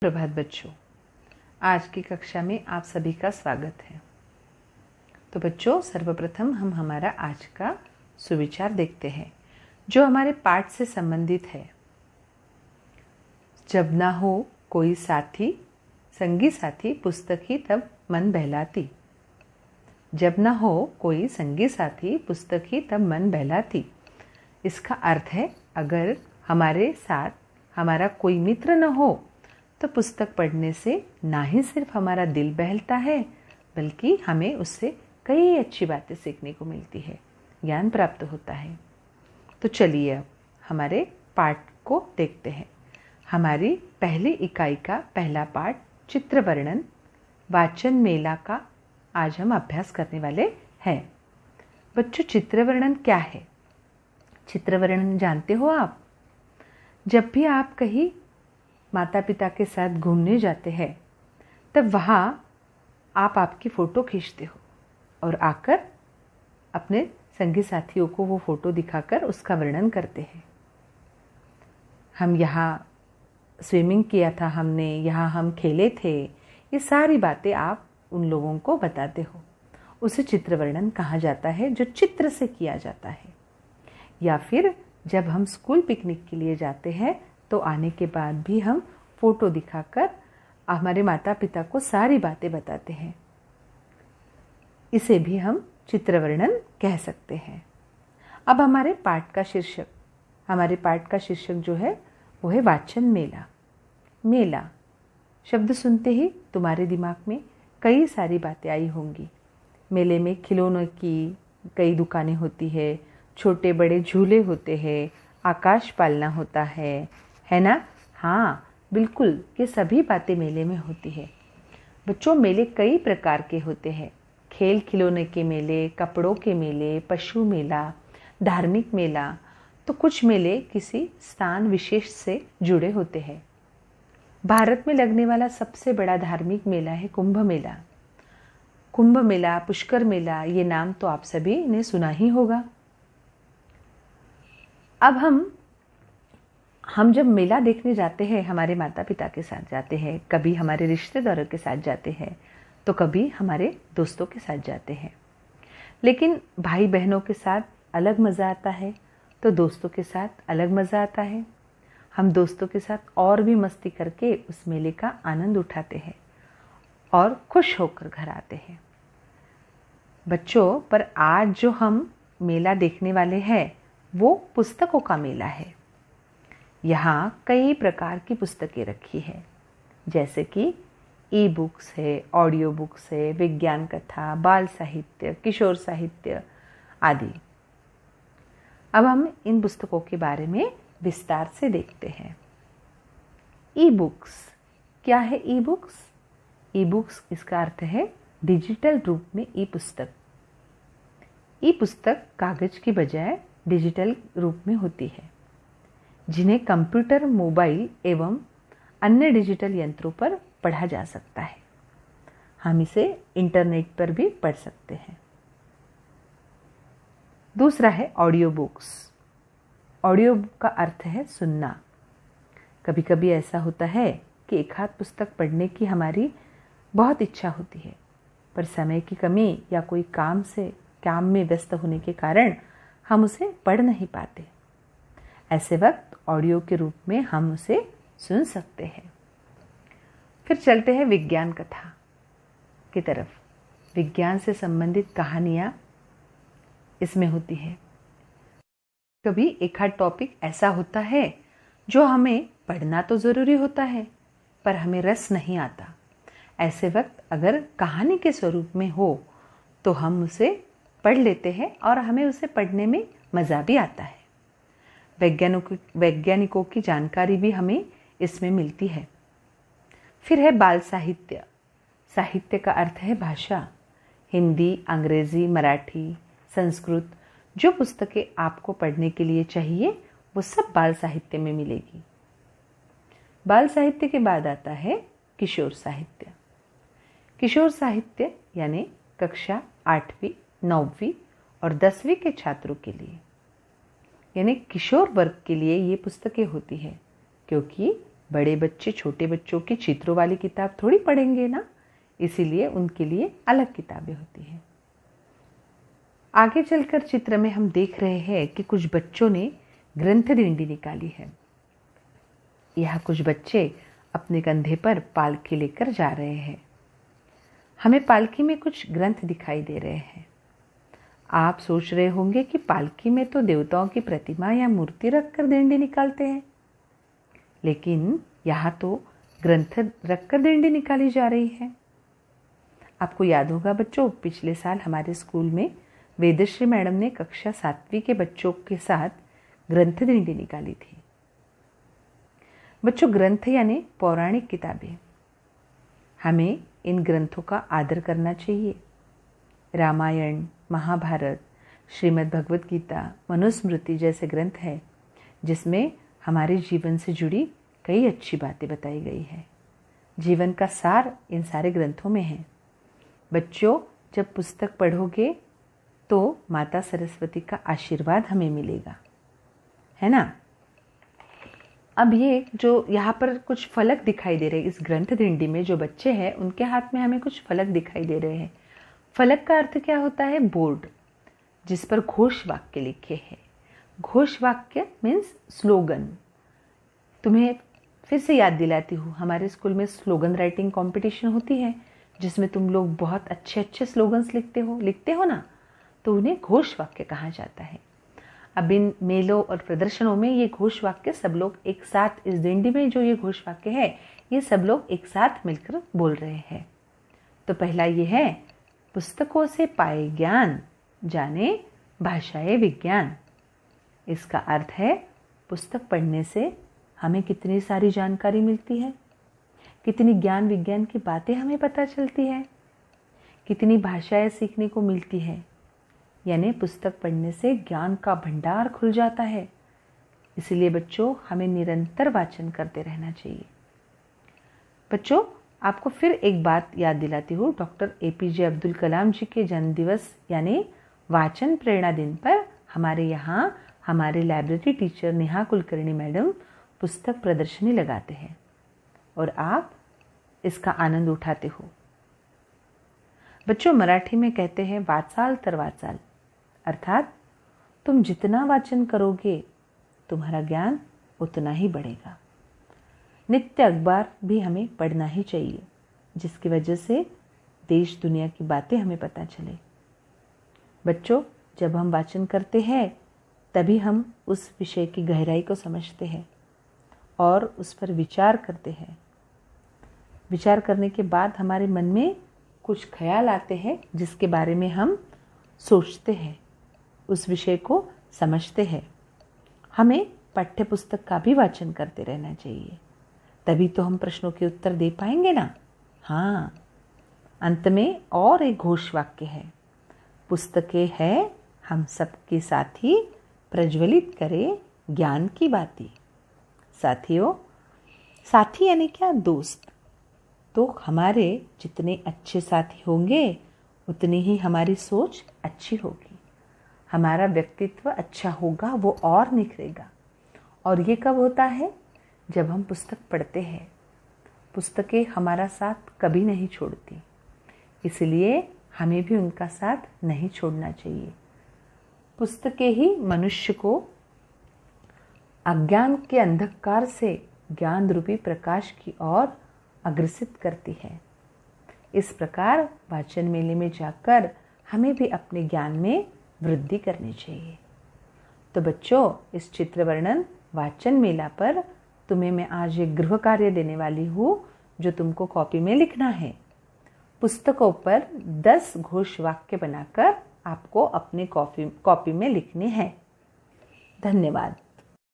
प्रभात बच्चों, आज की कक्षा में आप सभी का स्वागत है। तो बच्चों, सर्वप्रथम हम हमारा आज का सुविचार देखते हैं जो हमारे पाठ से संबंधित है। जब ना हो कोई साथी संगी साथी पुस्तक ही तब मन बहलाती। जब ना हो कोई संगी साथी पुस्तक ही तब मन बहलाती। इसका अर्थ है, अगर हमारे साथ हमारा कोई मित्र न हो तो पुस्तक पढ़ने से ना ही सिर्फ हमारा दिल बहलता है, बल्कि हमें उससे कई अच्छी बातें सीखने को मिलती है, ज्ञान प्राप्त होता है। तो चलिए अब हमारे पाठ को देखते हैं। हमारी पहली इकाई का पहला पाठ चित्र वर्णन वाचन मेला का आज हम अभ्यास करने वाले हैं। बच्चों, चित्र वर्णन क्या है? चित्र वर्णन जानते हो आप? जब भी आप कहीं माता पिता के साथ घूमने जाते हैं तब वहाँ आप आपकी फ़ोटो खींचते हो और आकर अपने संगी साथियों को वो फ़ोटो दिखाकर उसका वर्णन करते हैं। हम यहाँ स्विमिंग किया था, हमने यहाँ हम खेले थे, ये सारी बातें आप उन लोगों को बताते हो। उसे चित्र वर्णन कहा जाता है, जो चित्र से किया जाता है। या फिर जब हम स्कूल पिकनिक के लिए जाते हैं तो आने के बाद भी हम फोटो दिखाकर हमारे माता पिता को सारी बातें बताते हैं। इसे भी हम चित्र वर्णन कह सकते हैं। अब हमारे पाठ का शीर्षक जो है वो है वाचन मेला। मेला शब्द सुनते ही तुम्हारे दिमाग में कई सारी बातें आई होंगी। मेले में खिलौनों की कई दुकानें होती है, छोटे बड़े झूले होते हैं, आकाश पालना होता है ना? हाँ, बिल्कुल, ये सभी बातें मेले में होती है। बच्चों, मेले कई प्रकार के होते हैं। खेल खिलौने के मेले, कपड़ों के मेले, पशु मेला, धार्मिक मेला। तो कुछ मेले किसी स्थान विशेष से जुड़े होते हैं। भारत में लगने वाला सबसे बड़ा धार्मिक मेला है कुंभ मेला। कुंभ मेला, पुष्कर मेला, ये नाम तो आप सभी ने सुना ही होगा। अब हम जब मेला देखने जाते हैं, हमारे माता पिता के साथ जाते हैं, कभी हमारे रिश्तेदारों के साथ जाते हैं, तो कभी हमारे दोस्तों के साथ जाते हैं। लेकिन भाई बहनों के साथ अलग मज़ा आता है, तो दोस्तों के साथ अलग मज़ा आता है। हम दोस्तों के साथ और भी मस्ती करके उस मेले का आनंद उठाते हैं और खुश होकर घर आते हैं। बच्चों, पर आज जो हम मेला देखने वाले हैं वो पुस्तकों का मेला है। यहाँ कई प्रकार की पुस्तकें रखी है, जैसे कि ई बुक्स है, ऑडियो बुक्स है, विज्ञान कथा, बाल साहित्य, किशोर साहित्य आदि। अब हम इन पुस्तकों के बारे में विस्तार से देखते हैं। ई बुक्स क्या है? ई बुक्स, ई बुक्स इसका अर्थ है डिजिटल रूप में ई पुस्तक। ई पुस्तक कागज की बजाय डिजिटल रूप में होती है, जिन्हें कंप्यूटर, मोबाइल एवं अन्य डिजिटल यंत्रों पर पढ़ा जा सकता है। हम इसे इंटरनेट पर भी पढ़ सकते हैं। दूसरा है ऑडियो बुक्स। ऑडियो बुक का अर्थ है सुनना। कभी कभी ऐसा होता है कि एक आध पुस्तक पढ़ने की हमारी बहुत इच्छा होती है, पर समय की कमी या कोई काम में व्यस्त होने के कारण हम उसे पढ़ नहीं पाते। ऐसे वक्त ऑडियो के रूप में हम उसे सुन सकते हैं। फिर चलते हैं विज्ञान कथा की तरफ। विज्ञान से संबंधित कहानियाँ इसमें होती है। कभी एक आध टॉपिक ऐसा होता है जो हमें पढ़ना तो ज़रूरी होता है, पर हमें रस नहीं आता। ऐसे वक्त अगर कहानी के स्वरूप में हो तो हम उसे पढ़ लेते हैं और हमें उसे पढ़ने में मज़ा भी आता है। वैज्ञानिकों की जानकारी भी हमें इसमें मिलती है। फिर है बाल साहित्य। साहित्य का अर्थ है भाषा। हिंदी, अंग्रेजी, मराठी, संस्कृत, जो पुस्तकें आपको पढ़ने के लिए चाहिए वो सब बाल साहित्य में मिलेगी। बाल साहित्य के बाद आता है किशोर साहित्य। किशोर साहित्य यानी कक्षा 8वीं, 9वीं और 10वीं के छात्रों के लिए, यानी किशोर वर्ग के लिए ये पुस्तकें होती है, क्योंकि बड़े बच्चे छोटे बच्चों की चित्रों वाली किताब थोड़ी पढ़ेंगे ना, इसीलिए उनके लिए अलग किताबें होती हैं। आगे चलकर चित्र में हम देख रहे हैं कि कुछ बच्चों ने ग्रंथ दिंडी निकाली है। यह कुछ बच्चे अपने कंधे पर पालकी लेकर जा रहे हैं। हमें पालकी में कुछ ग्रंथ दिखाई दे रहे हैं। आप सोच रहे होंगे कि पालकी में तो देवताओं की प्रतिमा या मूर्ति रखकर दिंडी निकालते हैं, लेकिन यहाँ तो ग्रंथ रखकर दिंडी निकाली जा रही है। आपको याद होगा बच्चों, पिछले साल हमारे स्कूल में वेदश्री मैडम ने कक्षा 7वीं के बच्चों के साथ ग्रंथ दिंडी निकाली थी। बच्चों, ग्रंथ यानी पौराणिक किताबें। हमें इन ग्रंथों का आदर करना चाहिए। रामायण, महाभारत, श्रीमद् भगवत गीता, मनुस्मृति जैसे ग्रंथ हैं जिसमें हमारे जीवन से जुड़ी कई अच्छी बातें बताई गई है। जीवन का सार इन सारे ग्रंथों में है। बच्चों, जब पुस्तक पढ़ोगे तो माता सरस्वती का आशीर्वाद हमें मिलेगा, है ना। अब ये जो यहाँ पर कुछ फलक दिखाई दे रहे हैं, इस ग्रंथ दिंडी में जो बच्चे हैं उनके हाथ में हमें कुछ फलक दिखाई दे रहे हैं। फलक का अर्थ क्या होता है? बोर्ड, जिस पर घोष वाक्य लिखे हैं। घोष वाक्य मीन्स स्लोगन। तुम्हें फिर से याद दिलाती हूँ, हमारे स्कूल में स्लोगन राइटिंग कंपटीशन होती है जिसमें तुम लोग बहुत अच्छे अच्छे स्लोगन्स लिखते हो ना, तो उन्हें घोष वाक्य कहा जाता है। अब इन मेलों और प्रदर्शनों में ये घोष वाक्य सब लोग एक साथ, इस दिंडी में जो ये घोष वाक्य है ये सब लोग एक साथ मिलकर बोल रहे हैं। तो पहला ये है, पुस्तकों से पाए ज्ञान, जाने भाषाए विज्ञान। इसका अर्थ है पुस्तक पढ़ने से हमें कितनी सारी जानकारी मिलती है, कितनी ज्ञान विज्ञान की बातें हमें पता चलती है, कितनी भाषाएं सीखने को मिलती है। यानी पुस्तक पढ़ने से ज्ञान का भंडार खुल जाता है। इसलिए बच्चों, हमें निरंतर वाचन करते रहना चाहिए। बच्चों, आपको फिर एक बात याद दिलाती हूँ, डॉक्टर APJ अब्दुल कलाम जी के जन्मदिवस यानी वाचन प्रेरणा दिन पर हमारे यहाँ हमारे library teacher Neha Kulkarni madam पुस्तक प्रदर्शनी लगाते हैं और आप इसका आनंद उठाते हो। बच्चों, मराठी में कहते हैं वाचाल तर वाचाल, अर्थात तुम जितना वाचन करोगे तुम्हारा ज्ञान उतना ही बढ़ेगा। नित्य अखबार भी हमें पढ़ना ही चाहिए, जिसकी वजह से देश दुनिया की बातें हमें पता चले। बच्चों, जब हम वाचन करते हैं तभी हम उस विषय की गहराई को समझते हैं और उस पर विचार करते हैं। विचार करने के बाद हमारे मन में कुछ ख्याल आते हैं जिसके बारे में हम सोचते हैं, उस विषय को समझते हैं। हमें पाठ्य पुस्तक का भी वाचन करते रहना चाहिए, तभी तो हम प्रश्नों के उत्तर दे पाएंगे ना। हाँ, अंत में और एक घोष वाक्य है, पुस्तकें हैं हम सबके साथी, प्रज्वलित करे ज्ञान की बाती। साथियों, साथी यानी क्या? दोस्त। तो हमारे जितने अच्छे साथी होंगे उतनी ही हमारी सोच अच्छी होगी, हमारा व्यक्तित्व अच्छा होगा, वो और निखरेगा। और ये कब होता है? जब हम पुस्तक पढ़ते हैं। पुस्तकें हमारा साथ कभी नहीं छोड़ती, इसलिए हमें भी उनका साथ नहीं छोड़ना चाहिए। पुस्तकें ही मनुष्य को अज्ञान के अंधकार से ज्ञान रूपी प्रकाश की ओर अग्रसित करती है। इस प्रकार वाचन मेले में जाकर हमें भी अपने ज्ञान में वृद्धि करनी चाहिए। तो बच्चों, इस चित्र वर्णन वाचन मेला पर तुम्हें मैं आज एक गृह कार्य देने वाली हूँ जो तुमको कॉपी में लिखना है। पुस्तकों पर 10 घोष वाक्य बनाकर आपको अपने कॉपी में लिखने हैं। धन्यवाद।